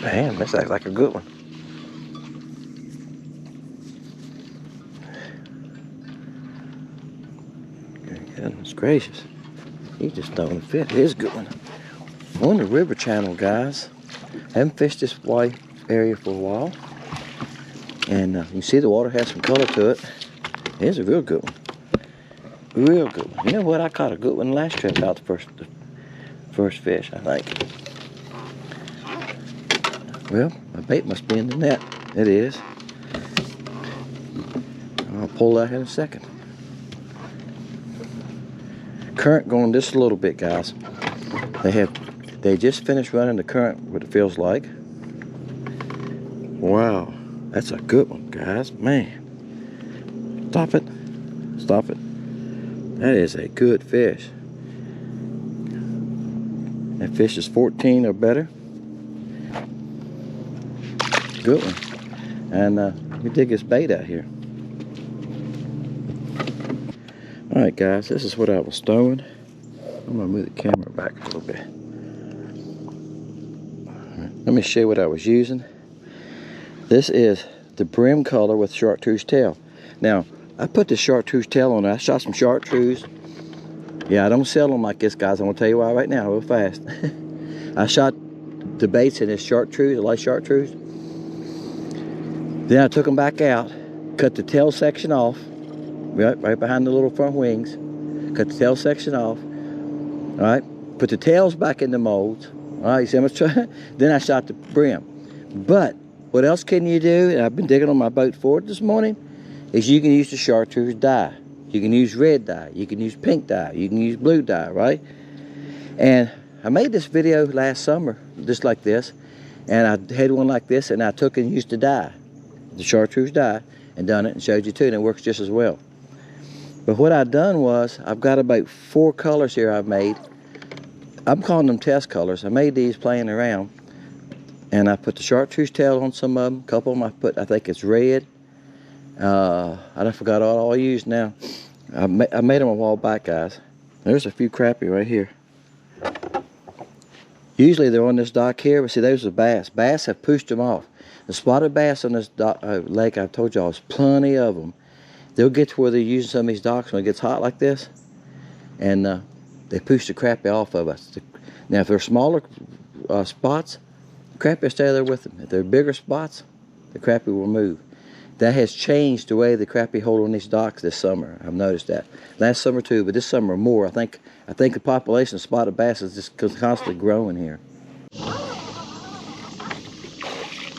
Man, this acts like a good one. Goodness gracious. He just don't fit. It is a good one. We're on the river channel, guys. Haven't fished this white area for a while. And you see the water has some color to it. It's a real good one. Real good one. You know what? I caught a good one last trip out the first fish, I think. Well, my bait must be in the net. It is. I'll pull that in a second. Current going just a little bit, guys. They just finished running the current, what it feels like. Wow, that's a good one, guys. Man, stop it, stop it. That is a good fish. That fish is 14 or better. Good one. And let me dig this bait out here. All right, guys, this is what I was throwing. I'm gonna move the camera back a little bit. Let me show you what I was using. This is the brim color with chartreuse tail. Now, I put the chartreuse tail on it. I shot some chartreuse. Yeah, I don't sell them like this, guys. I'm gonna tell you why right now, real fast. I shot the baits in this chartreuse, the light chartreuse. Then I took them back out, cut the tail section off, right behind the little front wings. Cut the tail section off. All right, put the tails back in the molds. All right, you see how much? Then I shot the brim. But what else can you do? And I've been digging on my boat for it this morning. Is you can use the chartreuse dye. You can use red dye. You can use pink dye. You can use blue dye, right? And I made this video last summer, just like this. And I had one like this, and I took and used the dye, the chartreuse dye, and done it and showed you too, and it works just as well. But what I've done was, I've got about 4 colors here I've made. I'm calling them test colors. I made these playing around. And I put the chartreuse tail on some of them. A couple of them I think it's red. I forgot all I used now. I made them a while back, guys. There's a few crappie right here. Usually they're on this dock here, but see, those are bass. Bass have pushed them off. The spotted bass on this lake, I've told y'all, there's plenty of them. They'll get to where they're using some of these docks when it gets hot like this, and they push the crappie off of us. Now, if they're smaller spots, the crappie will stay there with them. If they're bigger spots, the crappie will move. That has changed the way the crappie hold on these docks this summer. I've noticed that. Last summer too, but this summer more. I think the population of spotted bass is just constantly growing here.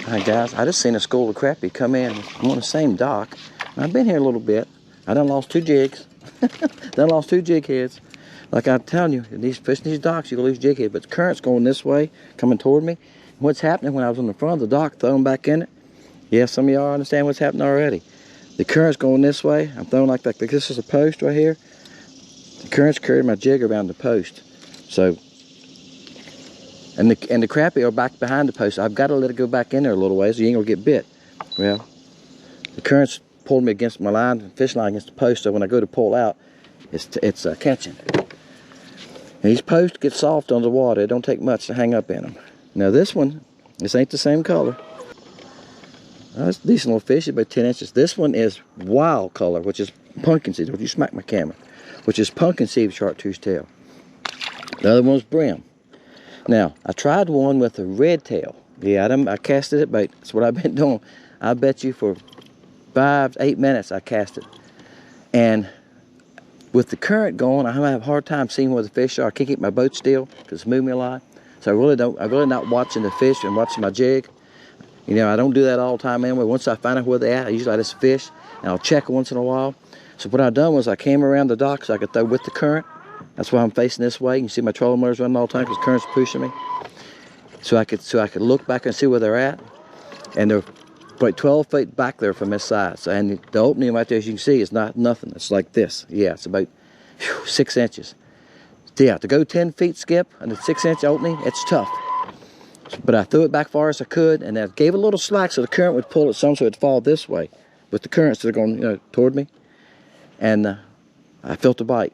Hi guys, I just seen a school of crappie come in. I'm on the same dock. I've been here a little bit. I done lost 2 jigs. Done lost 2 jig heads. Like I'm telling you, fishing these docks, you're gonna lose jig head. But the current's going this way, coming toward me. What's happening when I was on the front of the dock, throwing back in it? Yeah, some of y'all understand what's happening already. The current's going this way. I'm throwing like that. This is a post right here. The current's carrying my jig around the post. So, and the crappie are back behind the post. I've got to let it go back in there a little ways so you ain't gonna get bit. Well, the current's pulled me against my line, fish line against the post, so when I go to pull out, it's catching. And these posts get soft on the water. It don't take much to hang up in them. Now this one, this ain't the same color. That's a decent little fish, about 10 inches. This one is wild color, which is pumpkin seed. Don't you smack my camera. Which is pumpkin seed chartreuse tail. The other one's brim. Now, I tried one with a red tail. Yeah, I casted it, but that's what I've been doing. I bet you for 5 to 8 minutes I cast it. And with the current going, I have a hard time seeing where the fish are. I can't keep my boat still because it's moving me a lot. So I'm really not watching the fish and watching my jig. You know, I don't do that all the time anyway. Once I find out where they're at, I just fish, and I'll check once in a while. So what I done was I came around the dock so I could throw with the current. That's why I'm facing this way. You can see my trolling motors running all the time because the current's pushing me. So I could look back and see where they're at. And they're about 12 feet back there from this side. So, and the opening right there, as you can see, is not nothing. It's like this. Yeah, it's about 6 inches. Yeah, to go 10 feet skip and a 6-inch opening, it's tough. But I threw it back far as I could, and I gave it a little slack so the current would pull it some so it'd fall this way. with the currents that are going, toward me. And I felt the bite.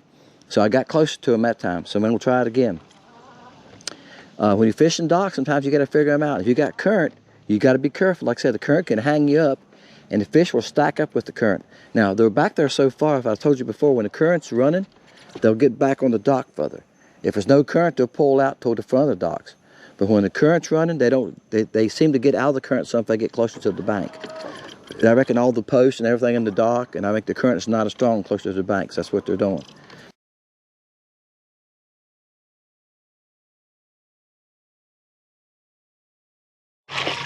So I got closer to him that time. So I'm going to try it again. When you're fishing docks, sometimes you got to figure them out. If you got current, you got to be careful. Like I said, the current can hang you up, and the fish will stack up with the current. Now, they're back there so far, if I told you before, when the current's running, they'll get back on the dock further. If there's no current, they'll pull out toward the front of the docks. But when the current's running, they seem to get out of the current some if they get closer to the bank. And I reckon all the posts and everything in the dock, and I think the current's not as strong closer to the banks. That's what they're doing.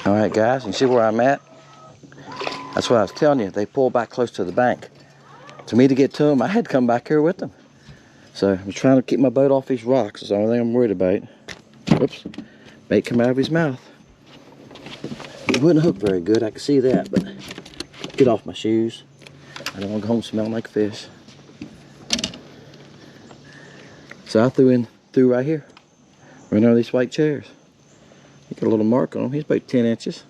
All right, guys, you see where I'm at? That's what I was telling you. They pull back close to the bank. To me to get to them, I had to come back here with them. So I'm trying to keep my boat off these rocks. That's the only thing I'm worried about. Whoops. Bait come out of his mouth. It wouldn't hook very good, I can see that, but get off my shoes. I don't want to go home smelling like a fish. So I threw right here. Right under these white chairs. He got a little mark on him. He's about 10 inches.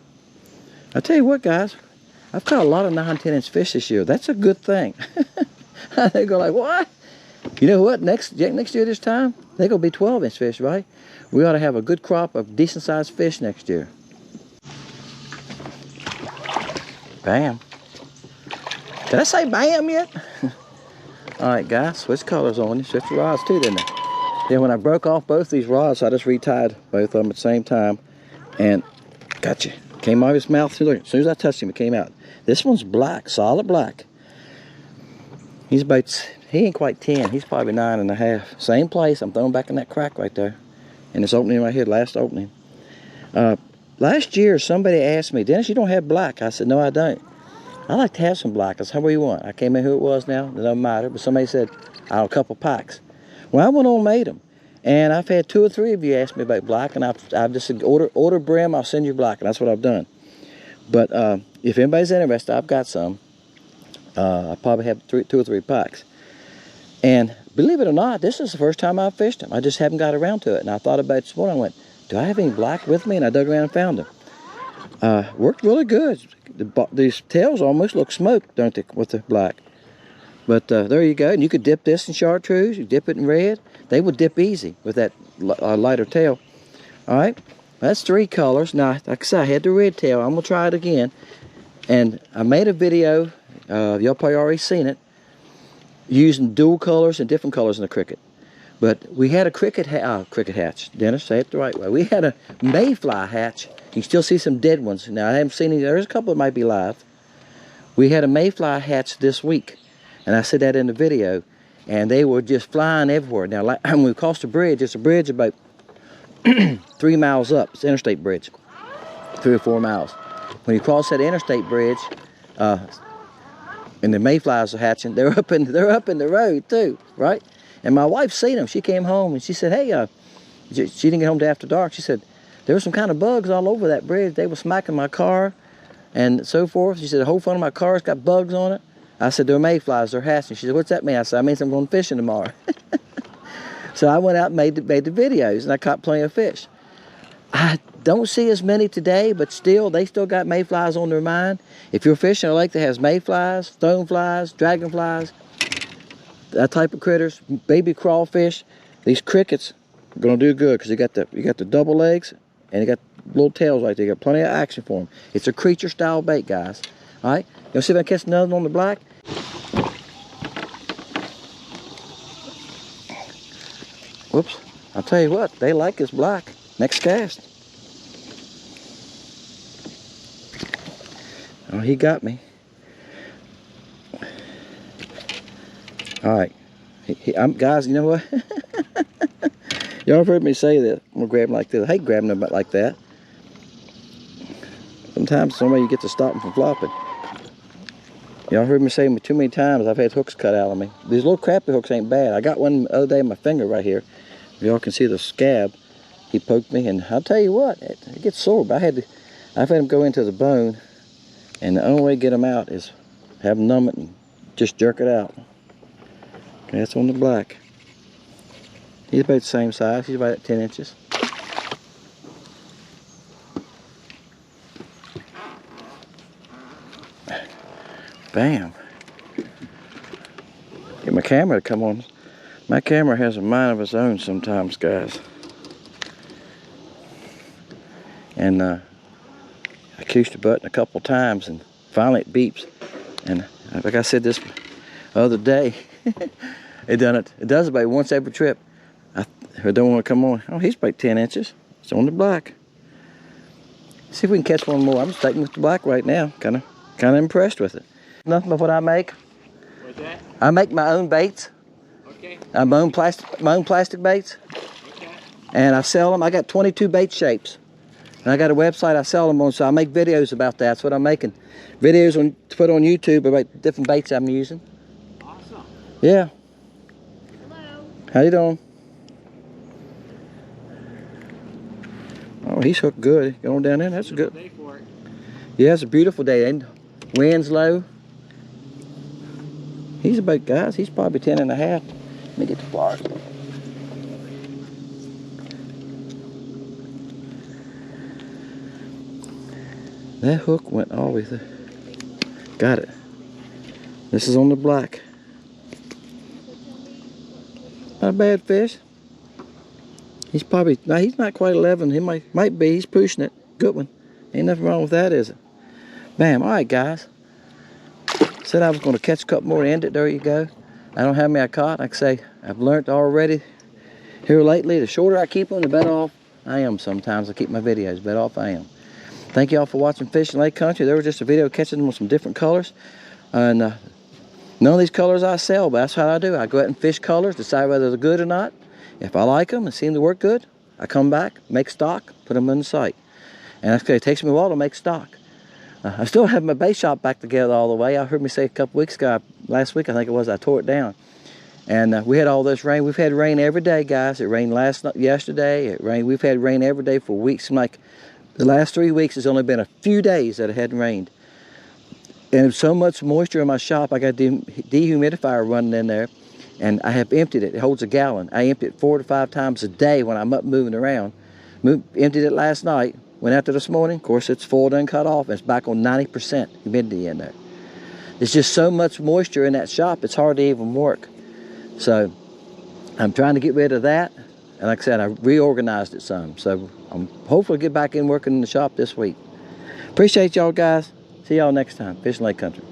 I tell you what, guys, I've caught a lot of 9-10 inch fish this year. That's a good thing. They go like, what? You know what? Next year this time, they're going to be 12-inch fish, right? We ought to have a good crop of decent-sized fish next year. Bam. Did I say bam yet? All right, guys, switch colors on you. Switch the rods too, didn't I? Then when I broke off both these rods, I just retied both of them at the same time. And gotcha. Came out of his mouth. Look, as soon as I touched him, it came out. This one's black, solid black. He ain't quite 10. He's probably 9.5. Same place. I'm throwing back in that crack right there. And this opening right here, last opening. Last year, somebody asked me, Dennis, you don't have black. I said, no, I don't. I like to have some black. I said, how do you want? I can't remember who it was now. It doesn't matter. But somebody said, a couple packs. Well, I went on and made them. And I've had 2 or 3 of you ask me about black. And I've just said, order brim, I'll send you black. And that's what I've done. But if anybody's interested, I've got some. I probably have 2 or 3 packs. And believe it or not, this is the first time I've fished them. I just haven't got around to it. And I thought about it this morning. I went, do I have any black with me? And I dug around and found them. Worked really good. These tails almost look smoked, don't they, with the black. But there you go. And you could dip this in chartreuse. You dip it in red. They would dip easy with that lighter tail. All right. That's 3 colors. Now, like I said, I had the red tail. I'm going to try it again. And I made a video. Y'all probably already seen it. Using dual colors and different colors in the cricket. But we had a cricket hatch. Dennis, say it the right way. We had a mayfly hatch. You can still see some dead ones. Now, I haven't seen any. There's a couple that might be live. We had a mayfly hatch this week. And I said that in the video. And they were just flying everywhere. Now, like, when we crossed the bridge, it's a bridge about 3 miles up. It's an interstate bridge. 3 or 4 miles. When you cross that interstate bridge, and the mayflies are hatching, they're up in the road too, right? And my wife seen them. She came home and she said, hey, she didn't get home till after dark. She said, there were some kind of bugs all over that bridge. They were smacking my car and so forth. She said, the whole front of my car's got bugs on it. I said, they're mayflies, they're hatching. She said, what's that mean? I said, that means I'm going fishing tomorrow. So I went out and made the videos, and I caught plenty of fish. I don't see as many today, but still, they still got mayflies on their mind. If you're fishing a lake that has mayflies, stoneflies, dragonflies, that type of critters, baby crawfish, these crickets are going to do good because you got the double legs and you got little tails right there. You got plenty of action for them. It's a creature style bait, guys. All right, you want to see if I can catch another one on the black? Whoops! I'll tell you what, they like this black. Next cast. Oh, he got me. All right, guys. You know what? Y'all have heard me say that. I'm gonna grab him like this. I hate grabbing them like that. Sometimes somebody you get to stop them from flopping. Y'all heard me say too many times. I've had hooks cut out of me. These little crappie hooks ain't bad. I got one the other day in my finger right here. Y'all can see the scab. He poked me, and I'll tell you what, it gets sore. But I've had him go into the bone, and the only way to get him out is have him numb it and just jerk it out. Okay, that's on the black. He's about the same size. He's about 10 inches. Bam. Get my camera to come on. My camera has a mind of its own sometimes, guys. And I pushed the button a couple times and finally it beeps. And like I said this other day, it does about once every trip. I don't want to come on. Oh, he's about 10 inches. It's on the black. See if we can catch one more. I'm just taking with the black right now. Kind of impressed with it. Nothing but what I make. What's that? I make my own baits. Okay. My own plastic baits. Okay. And I sell them. I got 22 bait shapes. And I got a website I sell them on, so I make videos about that. That's what I'm making. Videos to put on YouTube about different baits I'm using. Awesome. Yeah. Hello. How you doing? Oh, he's hooked good. Going down there. That's good. Day for it. Yeah, it's a beautiful day. And wind's low. He's about, guys, he's probably 10 and a half. Let me get the pliers. That hook went all the way through. Got it. This is on the black. Not a bad fish. He's probably, no, he's not quite 11. He might be. He's pushing it. Good one. Ain't nothing wrong with that, is it? Bam. All right, guys. Said I was going to catch a couple more and end it. There you go. I don't have many I caught. Like I say, I've learned already here lately. The shorter I keep them, the better off I am sometimes. I keep my videos, the better off I am. Thank y'all for watching Fishing Lake Country. There was just a video catching them with some different colors. And none of these colors I sell, but that's how I do. I go out and fish colors, decide whether they're good or not. If I like them and seem to work good, I come back, make stock, put them in the site. And that's okay. It takes me a while to make stock. I still have my bait shop back together all the way. I heard me say a couple weeks ago, last week I think it was, I tore it down. And we had all this rain. We've had rain every day, guys. It rained yesterday. It rained. We've had rain every day for weeks. Like the last 3 weeks, it's only been a few days that it hadn't rained. And there's so much moisture in my shop. I got dehumidifier running in there, and I have emptied it. It holds a gallon. I empty it 4 to 5 times a day when I'm up moving around. Emptied it last night. Went out there this morning. Of course, it's full, done cut off. And it's back on 90% humidity in there. There's just so much moisture in that shop, it's hard to even work. So I'm trying to get rid of that. And like I said, I reorganized it some. So I'm hopefully get back in working in the shop this week. Appreciate y'all, guys. See y'all next time. Fishing Lake Country.